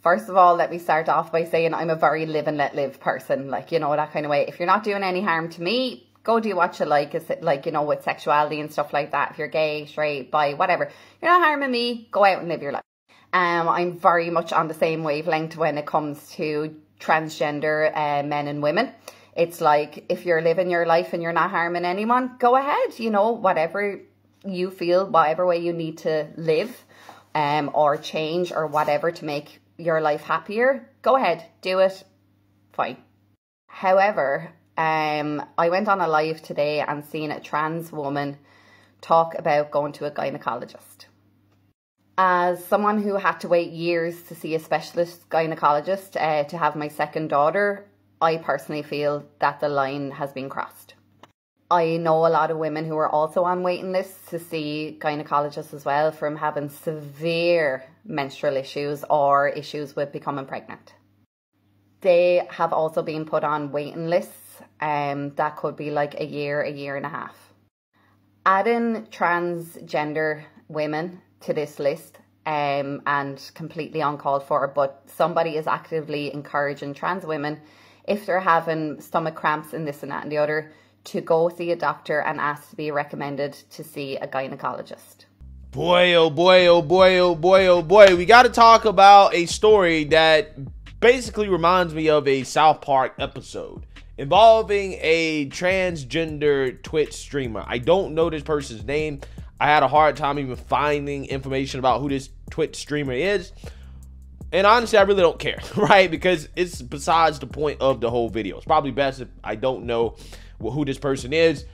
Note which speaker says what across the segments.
Speaker 1: First of all, let me start off by saying I'm a very live and let live person, like, you know, that kind of way. If you're not doing any harm to me, go do what you like, like, you know, with sexuality and stuff like that. If you're gay, straight, bi, whatever, you're not harming me, go out and live your life. I'm very much on the same wavelength when it comes to transgender men and women. It's like, if you're living your life and you're not harming anyone, go ahead, you know, whatever you feel, whatever way you need to live or change or whatever to make your life happier, go ahead, do it, fine. However, I went on a live today and seen a trans woman talk about going to a gynecologist. As someone who had to wait years to see a specialist gynecologist to have my second daughter, I personally feel that the line has been crossed. I know a lot of women who are also on waiting lists to see gynecologists as well from having severe menstrual issues or issues with becoming pregnant. They have also been put on waiting lists that could be like a year and a half. Adding transgender women to this list and completely uncalled for, but somebody is actively encouraging trans women, if they're having stomach cramps and this and that and the other, to go see a doctor and ask to be recommended to see a gynecologist.
Speaker 2: Boy, oh boy, oh boy, oh boy, oh boy. We got to talk about a story that basically reminds me of a South Park episode involving a transgender Twitch streamer. I don't know this person's name. I had a hard time even finding information about who this Twitch streamer is. And honestly, I really don't care, right? Because it's besides the point of the whole video. It's probably best if I don't know who this person is.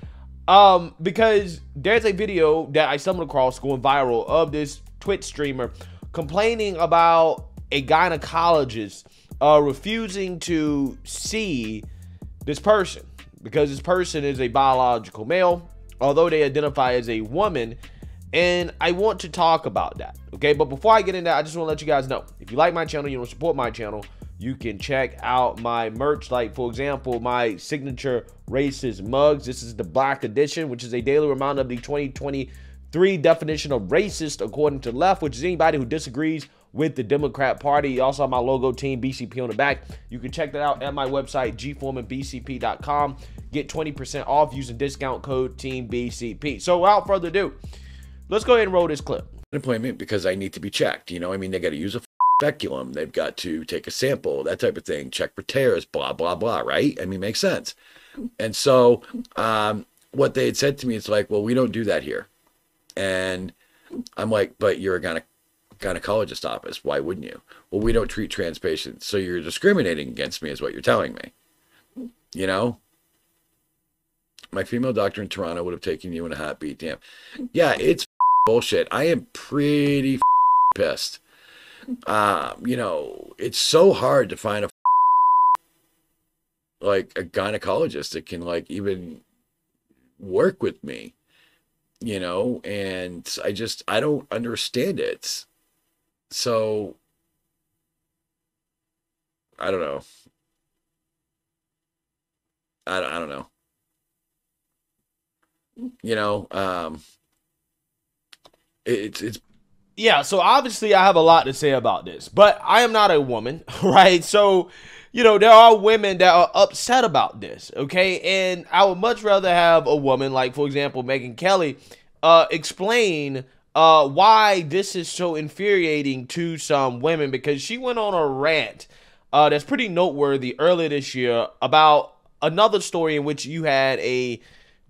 Speaker 2: Because there's a video that I stumbled across going viral of this Twitch streamer complaining about a gynecologist refusing to see this person because this person is a biological male, although they identify as a woman. And I want to talk about that, okay? But before I get into that, I just want to let you guys know, if you like my channel, you want to support my channel, you can check out my merch, like, for example, my signature racist mugs. This is the Black Edition, which is a daily reminder of the 2023 definition of racist, according to the left, which is anybody who disagrees with the Democrat Party. You also have my logo, Team BCP, on the back. You can check that out at my website, gforemanbcp.com. Get 20% off using discount code Team BCP. So without further ado, let's go ahead and roll this clip.
Speaker 3: Appointment because I need to be checked. You know, I mean, they got to use a speculum. They've got to take a sample, that type of thing, check for tears, blah, blah, blah, right? I mean, makes sense. And so what they had said to me is like, well, we don't do that here. And I'm like, but you're a gynecologist office. Why wouldn't you? Well, we don't treat trans patients. So you're discriminating against me is what you're telling me. You know? My female doctor in Toronto would have taken you in a heartbeat. Damn. Yeah, it's bullshit. I am pretty pissed. You know, it's so hard to find a gynecologist that can like even work with me, you know, and I don't understand it. So I don't know. I don't know. You know, it's
Speaker 2: yeah, so obviously I have a lot to say about this, but I am not a woman, right? So, you know, there are women that are upset about this, okay? And I would much rather have a woman, like, for example, Megyn Kelly, explain why this is so infuriating to some women, because she went on a rant that's pretty noteworthy earlier this year about another story in which you had a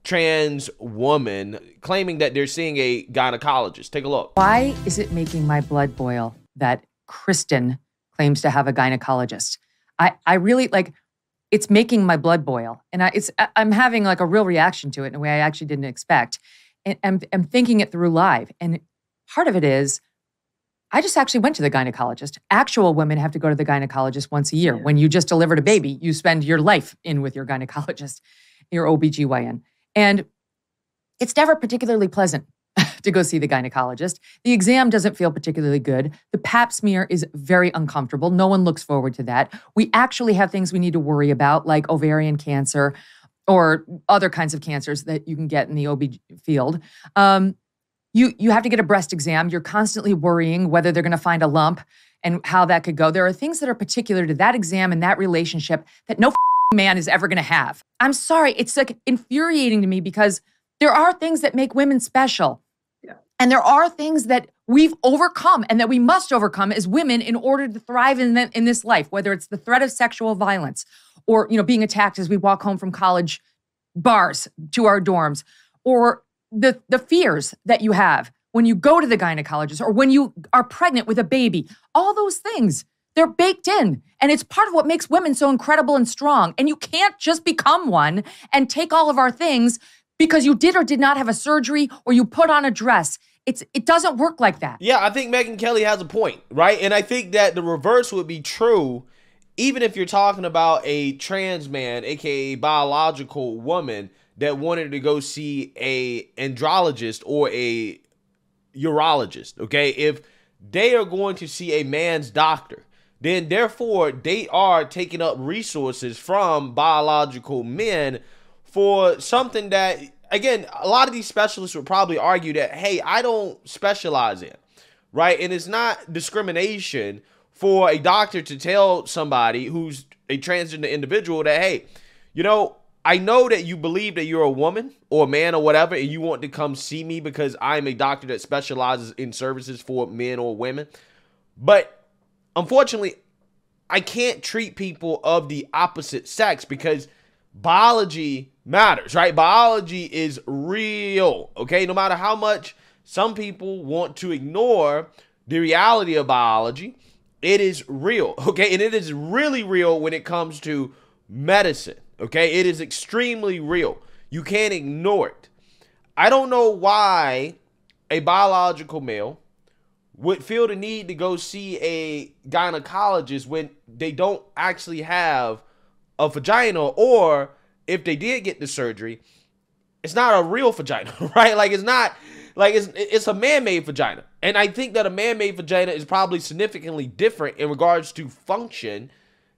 Speaker 2: trans woman claiming that they're seeing a gynecologist. Take a look.
Speaker 4: Why is it making my blood boil that Kristen claims to have a gynecologist? I really, like, it's making my blood boil. And I'm having like a real reaction to it in a way I actually didn't expect. And I'm thinking it through live. And part of it is, I just actually went to the gynecologist. Actual women have to go to the gynecologist once a year. Yeah. When you just delivered a baby, you spend your life in with your gynecologist, your OBGYN. And it's never particularly pleasant to go see the gynecologist. The exam doesn't feel particularly good. The pap smear is very uncomfortable. No one looks forward to that. We actually have things we need to worry about, like ovarian cancer or other kinds of cancers that you can get in the OB field. You You have to get a breast exam. You're constantly worrying whether they're going to find a lump and how that could go. There are things that are particular to that exam and that relationship that no man is ever going to have. I'm sorry. It's like infuriating to me because there are things that make women special. Yeah. And there are things that we've overcome and that we must overcome as women in order to thrive in this life, whether it's the threat of sexual violence or, being attacked as we walk home from college bars to our dorms, or the fears that you have when you go to the gynecologist or when you are pregnant with a baby. All those things, they're baked in. And it's part of what makes women so incredible and strong. And you can't just become one and take all of our things because you did or did not have a surgery or you put on a dress. It doesn't work like that.
Speaker 2: Yeah, I think Megyn Kelly has a point, right? And I think that the reverse would be true even if you're talking about a trans man, aka biological woman, that wanted to go see a andrologist or a urologist, okay? If they are going to see a man's doctor, then therefore they are taking up resources from biological men for something that, again, a lot of these specialists would probably argue that, hey, I don't specialize in, right? And it's not discrimination for a doctor to tell somebody who's a transgender individual that, hey, I know that you believe that you're a woman or a man or whatever, and you want to come see me because I'm a doctor that specializes in services for men or women. But unfortunately, I can't treat people of the opposite sex because biology matters, right? Biology is real, okay? No matter how much some people want to ignore the reality of biology, it is real, okay? And it is really real when it comes to medicine, okay? It is extremely real. You can't ignore it. I don't know why a biological male would feel the need to go see a gynecologist when they don't actually have a vagina, or if they did get the surgery, it's not a real vagina, right? Like it's a man-made vagina. And I think that a man-made vagina is probably significantly different in regards to function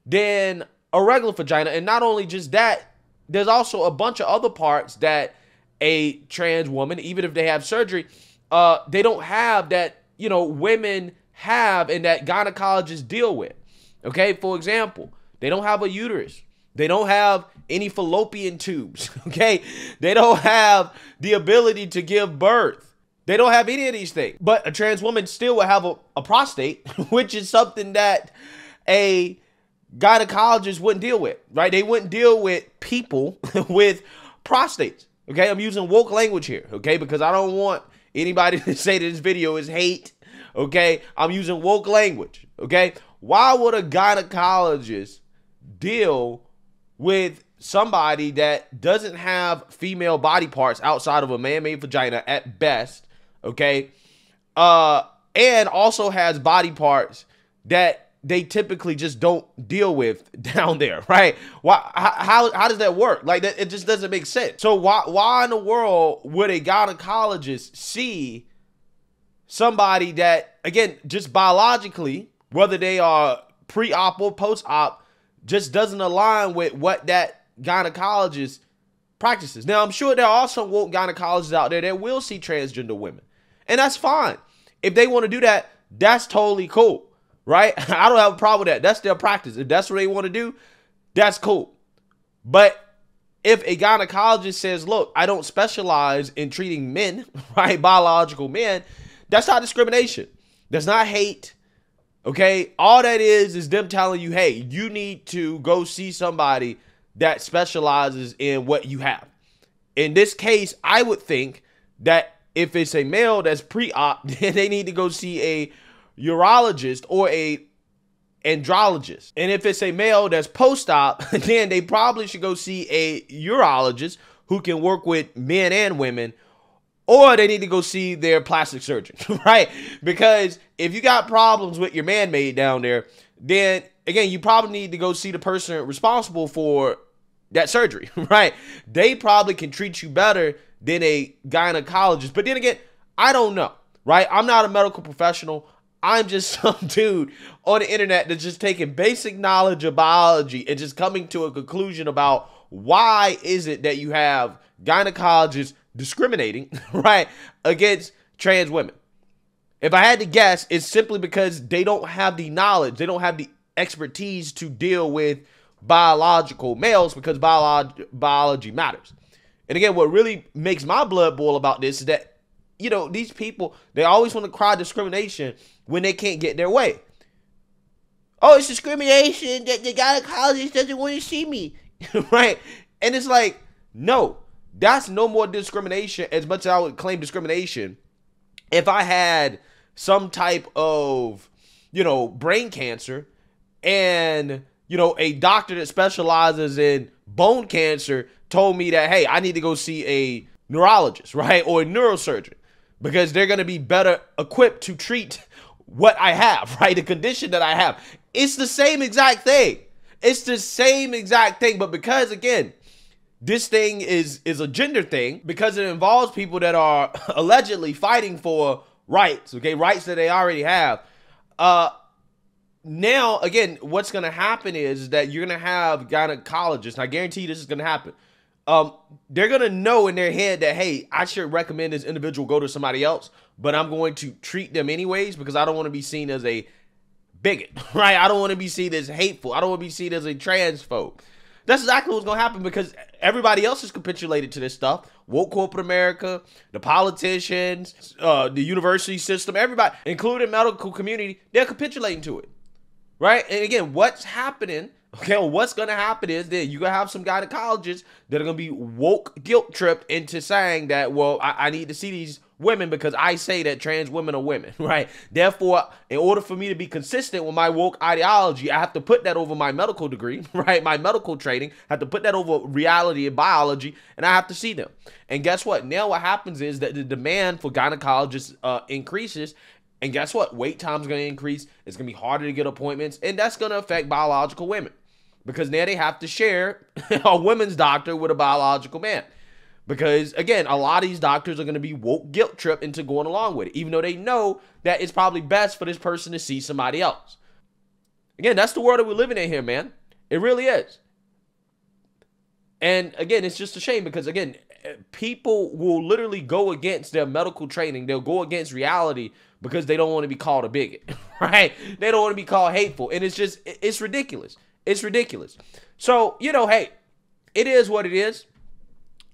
Speaker 2: than a regular vagina. And not only just that, there's also a bunch of other parts that a trans woman, even if they have surgery, they don't have that, women have and that gynecologists deal with. Okay, for example, they don't have a uterus. They don't have any fallopian tubes, okay? They don't have the ability to give birth. They don't have any of these things. But a trans woman still will have a prostate, which is something that a gynecologist wouldn't deal with, right? They wouldn't deal with people with prostates, okay? I'm using woke language here, okay? Because I don't want anybody to say that this video is hate, okay? I'm using woke language, okay? Why would a gynecologist deal with somebody that doesn't have female body parts outside of a man-made vagina at best, okay? And also has body parts that they typically just don't deal with down there, right? Why? How does that work? Like, that, it just doesn't make sense. So why in the world would a gynecologist see somebody that, again, just biologically, whether they are pre-op or post-op, just doesn't align with what that gynecologist practices? Now, I'm sure there are some woke gynecologists out there that will see transgender women, and that's fine. If they want to do that, that's totally cool, right? I don't have a problem with that. That's their practice. If that's what they want to do, that's cool. But if a gynecologist says, look, I don't specialize in treating men, right, biological men, that's not discrimination. That's not hate. Okay, all that is them telling you, hey, you need to go see somebody that specializes in what you have. In this case, I would think that if it's a male that's pre-op, then they need to go see a urologist or a andrologist. And if it's a male that's post-op, then they probably should go see a urologist who can work with men and women, or they need to go see their plastic surgeon, right? Because if you got problems with your man-made down there, then, again, you probably need to go see the person responsible for that surgery, right? They probably can treat you better than a gynecologist. But then again, I don't know, right? I'm not a medical professional. I'm just some dude on the internet that's just taking basic knowledge of biology and just coming to a conclusion about why is it that you have gynecologists discriminating, right, against trans women. If I had to guess, it's simply because they don't have the knowledge. They don't have the expertise to deal with biological males, because biology matters. And again, what really makes my blood boil about this is that, you know, these people, they always want to cry discrimination when they can't get their way. Oh, it's discrimination that the gynecologist doesn't want to see me, right? And it's like, no, that's no more discrimination as much as I would claim discrimination if I had some type of, you know, brain cancer and, you know, a doctor that specializes in bone cancer told me that, hey, I need to go see a neurologist, right? Or a neurosurgeon, because they're going to be better equipped to treat what I have, right? The condition that I have. It's the same exact thing. It's the same exact thing. But because, again, this thing is a gender thing, because it involves people that are allegedly fighting for rights, okay, rights that they already have. Now, again, what's going to happen is that you're going to have gynecologists, and I guarantee you this is going to happen. They're going to know in their head that, hey, I should recommend this individual go to somebody else, but I'm going to treat them anyways because I don't want to be seen as a bigot, right? I don't want to be seen as hateful. I don't want to be seen as a transphobe. That's exactly what's going to happen, because everybody else is capitulated to this stuff. Woke corporate America, the politicians, the university system, everybody, including medical community, they're capitulating to it, right? And again, what's happening, okay, well, what's going to happen is that you're going to have some gynecologists that are going to be woke guilt tripped into saying that, well, I need to see these women because I say that trans women are women, right? Therefore, in order for me to be consistent with my woke ideology, I have to put that over my medical degree, right? My medical training, I have to put that over reality and biology, and I have to see them. And guess what? Now what happens is that the demand for gynecologists increases, and guess what? Wait time's going to increase. It's going to be harder to get appointments, and that's going to affect biological women, because now they have to share a women's doctor with a biological man. Because, again, a lot of these doctors are going to be woke guilt tripped into going along with it, even though they know that it's probably best for this person to see somebody else. Again, that's the world that we're living in here, man. It really is. And, again, it's just a shame because, again, people will literally go against their medical training. They'll go against reality because they don't want to be called a bigot, right? They don't want to be called hateful. And it's just, it's ridiculous. It's ridiculous. So, you know, hey, it is what it is.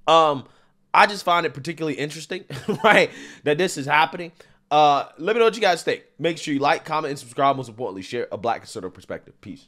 Speaker 2: I just find it particularly interesting, right, that this is happening. Let me know what you guys think. Make sure you like, comment, and subscribe. Most importantly, share a Black conservative perspective. Peace.